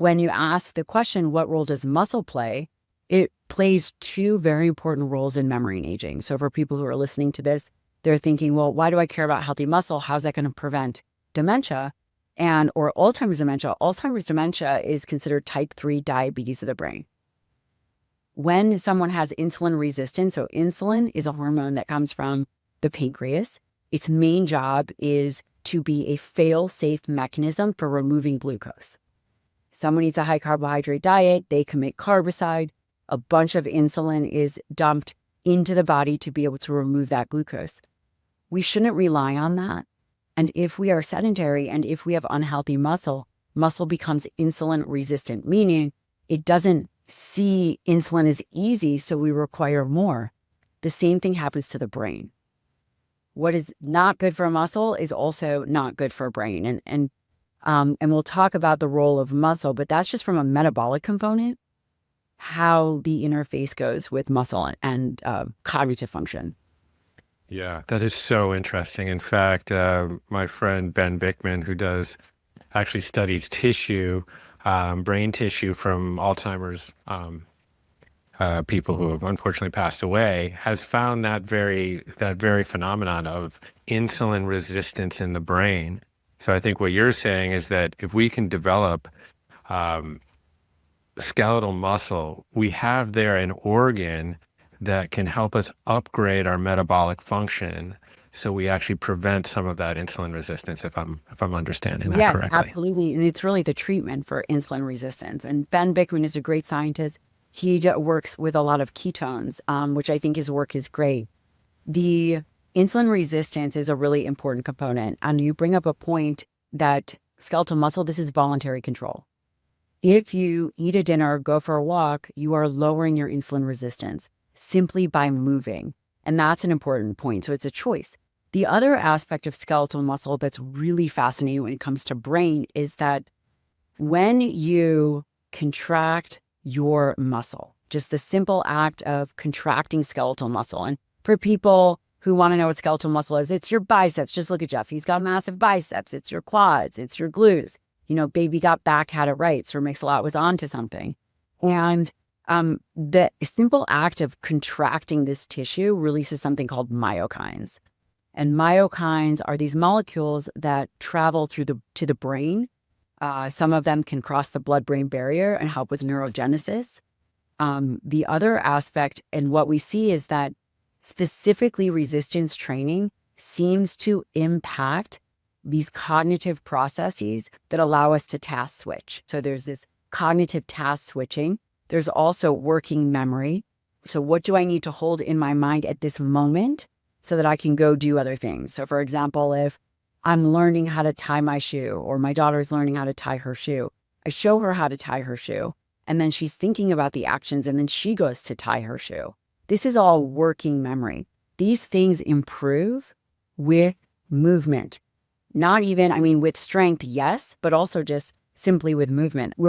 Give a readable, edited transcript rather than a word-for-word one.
when you ask the question, what role does muscle play? It plays two very important roles in memory and aging. So for people who are listening to this, they're thinking, well, why do I care about healthy muscle? How's that going to prevent dementia or Alzheimer's dementia? Alzheimer's dementia is considered type 3 diabetes of the brain. When someone has insulin resistance, so insulin is a hormone that comes from the pancreas. Its main job is to be a fail-safe mechanism for removing glucose. Someone eats a high carbohydrate diet, they commit carbicide, a bunch of insulin is dumped into the body to be able to remove that glucose. We shouldn't rely on that. And if we are sedentary and if we have unhealthy muscle becomes insulin resistant, meaning it doesn't see insulin as easy, so we require more. The same thing happens to the brain. What is not good for a muscle is also not good for a brain. And we'll talk about the role of muscle, but that's just from a metabolic component, how the interface goes with muscle and cognitive function. Yeah, that is so interesting. In fact, my friend Ben Bickman, who actually studies tissue, brain tissue from Alzheimer's people who have unfortunately passed away, has found that very phenomenon of insulin resistance in the brain. So I think what you're saying is that if we can develop skeletal muscle, we have there an organ that can help us upgrade our metabolic function, so we actually prevent some of that insulin resistance, if I'm understanding that correctly. Yes, absolutely. And it's really the treatment for insulin resistance. And Ben Bickman is a great scientist. He works with a lot of ketones, which I think his work is great. The insulin resistance is a really important component. And you bring up a point that skeletal muscle, this is voluntary control. If you eat a dinner, go for a walk, you are lowering your insulin resistance simply by moving. And that's an important point. So it's a choice. The other aspect of skeletal muscle that's really fascinating when it comes to brain is that when you contract your muscle, just the simple act of contracting skeletal muscle. And for people who want to know what skeletal muscle is, it's your biceps. Just look at Jeff. He's got massive biceps. It's your quads. It's your glutes. Baby got back, had it right. So Mix-a-Lot was onto something. And the simple act of contracting this tissue releases something called myokines. And myokines are these molecules that travel to the brain. Some of them can cross the blood-brain barrier and help with neurogenesis. The other aspect, and what we see, is that specifically resistance training seems to impact these cognitive processes that allow us to task switch. So there's this cognitive task switching. There's also working memory. So what do I need to hold in my mind at this moment so that I can go do other things? So for example, if I'm learning how to tie my shoe, or my daughter's learning how to tie her shoe, I show her how to tie her shoe, and then she's thinking about the actions, and then she goes to tie her shoe. This is all working memory. These things improve with movement. Not even, with strength, yes, but also just simply with movement. We're